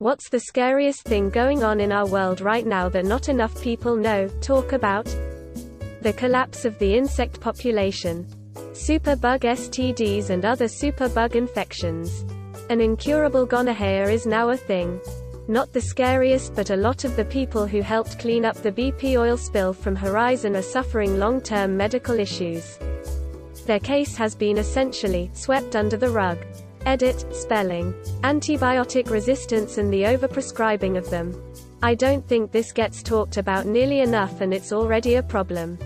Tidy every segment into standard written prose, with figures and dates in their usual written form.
What's the scariest thing going on in our world right now that not enough people know, talk about? The collapse of the insect population. Superbug STDs and other superbug infections. An incurable gonorrhea is now a thing. Not the scariest, but a lot of the people who helped clean up the BP oil spill from Horizon are suffering long-term medical issues. Their case has been essentially swept under the rug. Edit, spelling. Antibiotic resistance and the overprescribing of them. I don't think this gets talked about nearly enough, and it's already a problem.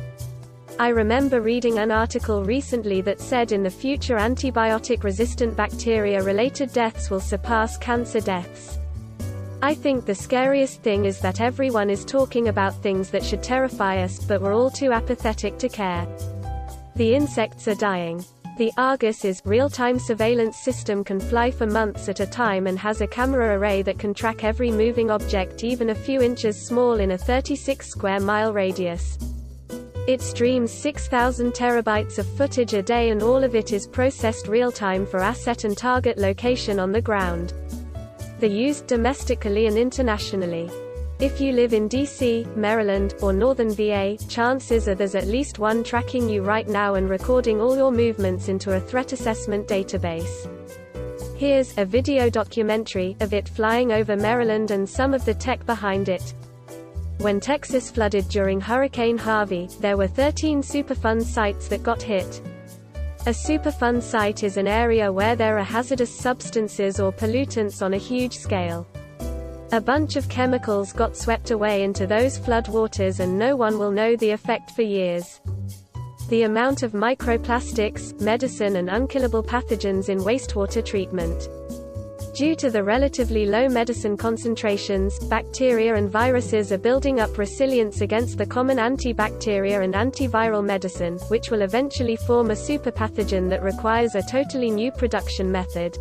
I remember reading an article recently that said in the future antibiotic-resistant bacteria-related deaths will surpass cancer deaths. I think the scariest thing is that everyone is talking about things that should terrify us, but we're all too apathetic to care. The insects are dying. The Argus real-time surveillance system can fly for months at a time and has a camera array that can track every moving object even a few inches small in a 36 square mile radius. It streams 6,000 terabytes of footage a day, and all of it is processed real-time for asset and target location on the ground. They're used domestically and internationally. If you live in DC, Maryland, or Northern VA, chances are there's at least one tracking you right now and recording all your movements into a threat assessment database. Here's a video documentary of it flying over Maryland and some of the tech behind it. When Texas flooded during Hurricane Harvey, there were 13 Superfund sites that got hit. A Superfund site is an area where there are hazardous substances or pollutants on a huge scale. A bunch of chemicals got swept away into those flood waters, and no one will know the effect for years. The amount of microplastics, medicine and unkillable pathogens in wastewater treatment. Due to the relatively low medicine concentrations, bacteria and viruses are building up resilience against the common antibacteria and antiviral medicine, which will eventually form a superpathogen that requires a totally new production method.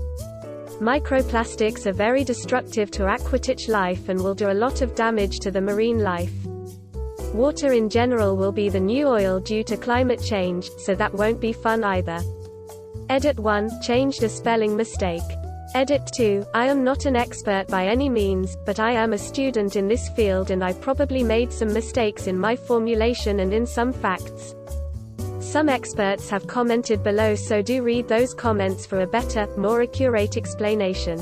Microplastics are very destructive to aquatic life and will do a lot of damage to the marine life. Water in general will be the new oil due to climate change, so that won't be fun either. Edit 1, changed a spelling mistake. Edit 2, I am not an expert by any means, but I am a student in this field and I probably made some mistakes in my formulation and in some facts. Some experts have commented below, so do read those comments for a better, more accurate explanation.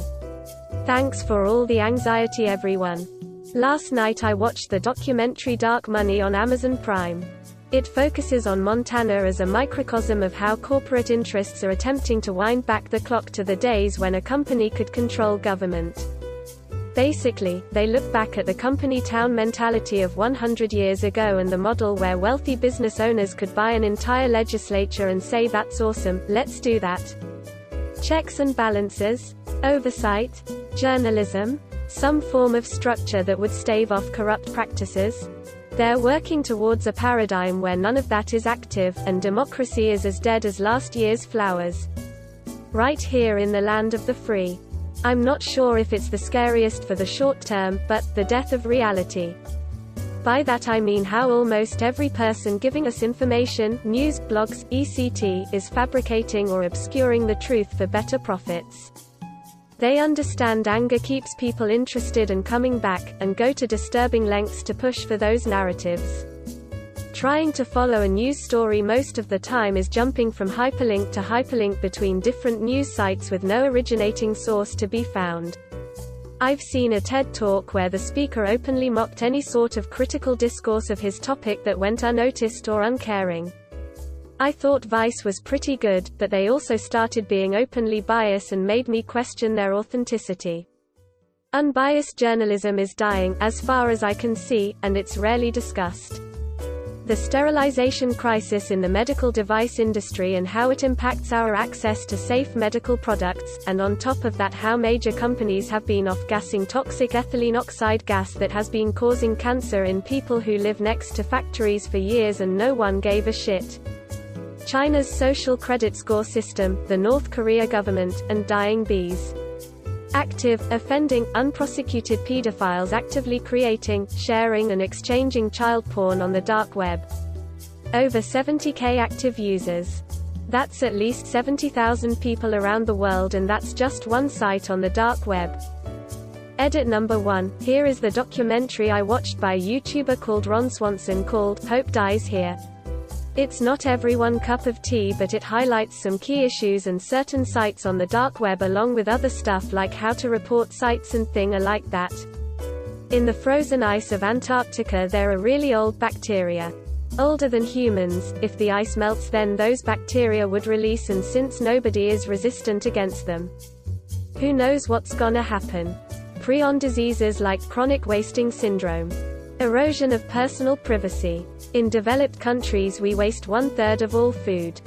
Thanks for all the anxiety, everyone. Last night I watched the documentary Dark Money on Amazon Prime. It focuses on Montana as a microcosm of how corporate interests are attempting to wind back the clock to the days when a company could control government. Basically, they look back at the company town mentality of 100 years ago and the model where wealthy business owners could buy an entire legislature and say, "That's awesome, let's do that." Checks and balances, oversight, journalism, some form of structure that would stave off corrupt practices. They're working towards a paradigm where none of that is active, and democracy is as dead as last year's flowers. Right here in the land of the free. I'm not sure if it's the scariest for the short term, but the death of reality. By that I mean how almost every person giving us information, news, blogs, etc., is fabricating or obscuring the truth for better profits. They understand anger keeps people interested and coming back, and go to disturbing lengths to push for those narratives. Trying to follow a news story most of the time is jumping from hyperlink to hyperlink between different news sites with no originating source to be found. I've seen a TED Talk where the speaker openly mocked any sort of critical discourse of his topic that went unnoticed or uncaring. I thought Vice was pretty good, but they also started being openly biased and made me question their authenticity. Unbiased journalism is dying, as far as I can see, and it's rarely discussed. The sterilization crisis in the medical device industry and how it impacts our access to safe medical products, and on top of that how major companies have been off-gassing toxic ethylene oxide gas that has been causing cancer in people who live next to factories for years and no one gave a shit. China's social credit score system, the North Korea government, and dying bees. Active, offending, unprosecuted pedophiles actively creating, sharing and exchanging child porn on the dark web. Over 70k active users. That's at least 70,000 people around the world, and that's just one site on the dark web. Edit number 1. Here is the documentary I watched by a YouTuber called Ron Swanson called Hope Dies Here. It's not everyone cup of tea, but it highlights some key issues and certain sites on the dark web along with other stuff like how to report sites and thing like that. In the frozen ice of Antarctica there are really old bacteria. Older than humans. If the ice melts then those bacteria would release, and since nobody is resistant against them, who knows what's gonna happen. Prion diseases like chronic wasting syndrome. Erosion of personal privacy. In developed countries we waste 1/3 of all food.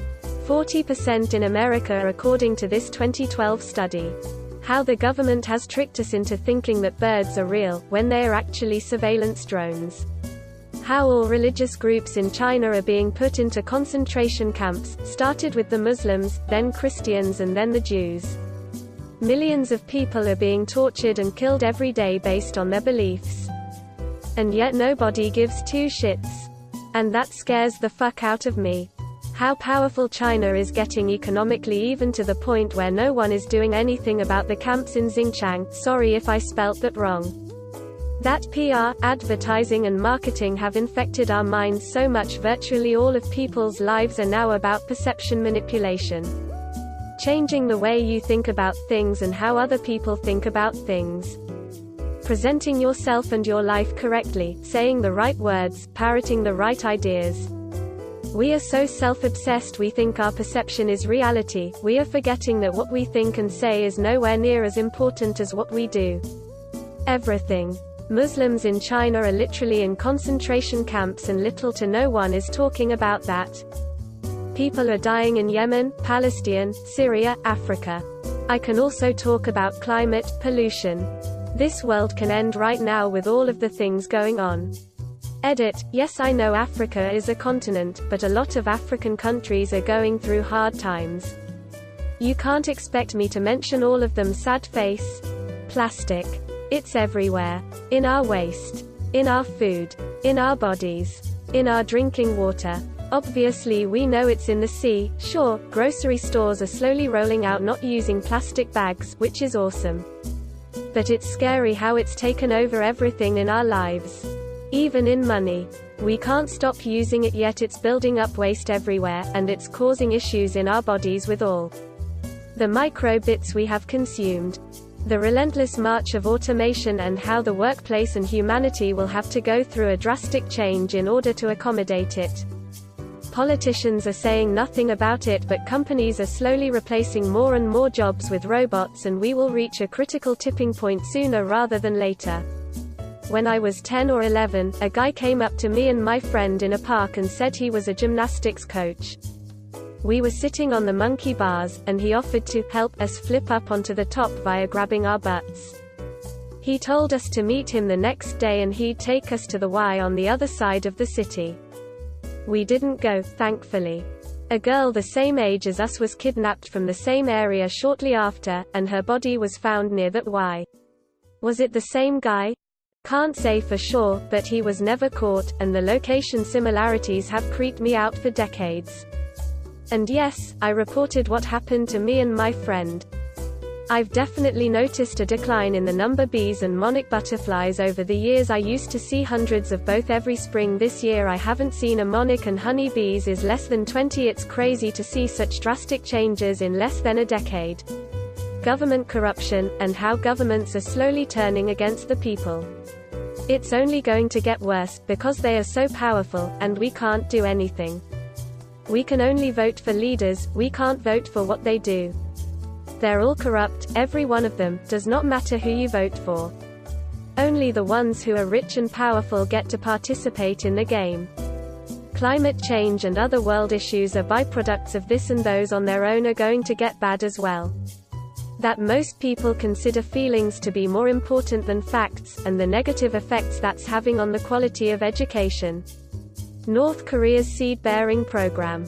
40% in America according to this 2012 study. How the government has tricked us into thinking that birds are real, when they are actually surveillance drones. How all religious groups in China are being put into concentration camps, started with the Muslims, then Christians and then the Jews. Millions of people are being tortured and killed every day based on their beliefs. And yet nobody gives two shits. And that scares the fuck out of me. How powerful China is getting economically, even to the point where no one is doing anything about the camps in Xinjiang. Sorry if I spelt that wrong. That PR, advertising and marketing have infected our minds so much virtually all of people's lives are now about perception manipulation. Changing the way you think about things and how other people think about things. Presenting yourself and your life correctly, saying the right words, parroting the right ideas. We are so self-obsessed we think our perception is reality. We are forgetting that what we think and say is nowhere near as important as what we do. Everything. Muslims in China are literally in concentration camps and little to no one is talking about that. People are dying in Yemen, Palestine, Syria, Africa. I can also talk about climate, pollution. This world can end right now with all of the things going on. Edit. Yes, I know Africa is a continent, but a lot of African countries are going through hard times. You can't expect me to mention all of them. Sad face. Plastic. It's everywhere. In our waste. In our food. In our bodies. In our drinking water. Obviously we know it's in the sea. Sure, grocery stores are slowly rolling out not using plastic bags, which is awesome. But it's scary how it's taken over everything in our lives. Even in money. We can't stop using it, yet it's building up waste everywhere, and it's causing issues in our bodies with all the micro bits we have consumed. The relentless march of automation and how the workplace and humanity will have to go through a drastic change in order to accommodate it. Politicians are saying nothing about it, but companies are slowly replacing more and more jobs with robots, and we will reach a critical tipping point sooner rather than later. When I was 10 or 11, a guy came up to me and my friend in a park and said he was a gymnastics coach. We were sitting on the monkey bars, and he offered to help us flip up onto the top via grabbing our butts. He told us to meet him the next day and he'd take us to the Y on the other side of the city. We didn't go, thankfully. A girl the same age as us was kidnapped from the same area shortly after, and her body was found near that Y. Was it the same guy? Can't say for sure, but he was never caught, and the location similarities have creeped me out for decades. And yes, I reported what happened to me and my friend. I've definitely noticed a decline in the number bees and monarch butterflies over the years. I used to see hundreds of both every spring. This year I haven't seen a monarch, and honey bees is less than 20. It's crazy to see such drastic changes in less than a decade. Government corruption, and how governments are slowly turning against the people. It's only going to get worse, because they are so powerful, and we can't do anything. We can only vote for leaders, we can't vote for what they do. They're all corrupt, every one of them, does not matter who you vote for. Only the ones who are rich and powerful get to participate in the game. Climate change and other world issues are byproducts of this, and those on their own are going to get bad as well. That most people consider feelings to be more important than facts, and the negative effects that's having on the quality of education. North Korea's seed-bearing program.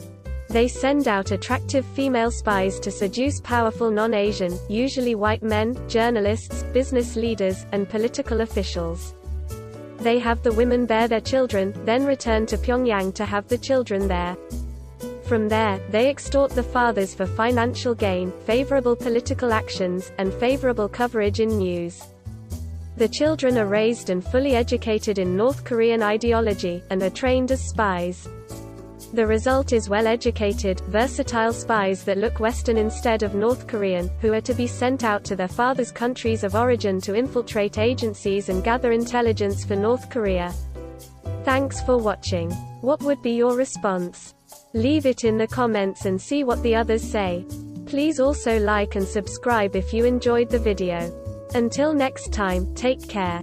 They send out attractive female spies to seduce powerful non-Asian, usually white men, journalists, business leaders, and political officials. They have the women bear their children, then return to Pyongyang to have the children there. From there, they extort the fathers for financial gain, favorable political actions, and favorable coverage in news. The children are raised and fully educated in North Korean ideology, and are trained as spies. The result is well-educated, versatile spies that look Western instead of North Korean, who are to be sent out to their fathers' countries of origin to infiltrate agencies and gather intelligence for North Korea. Thanks for watching. What would be your response? Leave it in the comments and see what the others say. Please also like and subscribe if you enjoyed the video. Until next time, take care.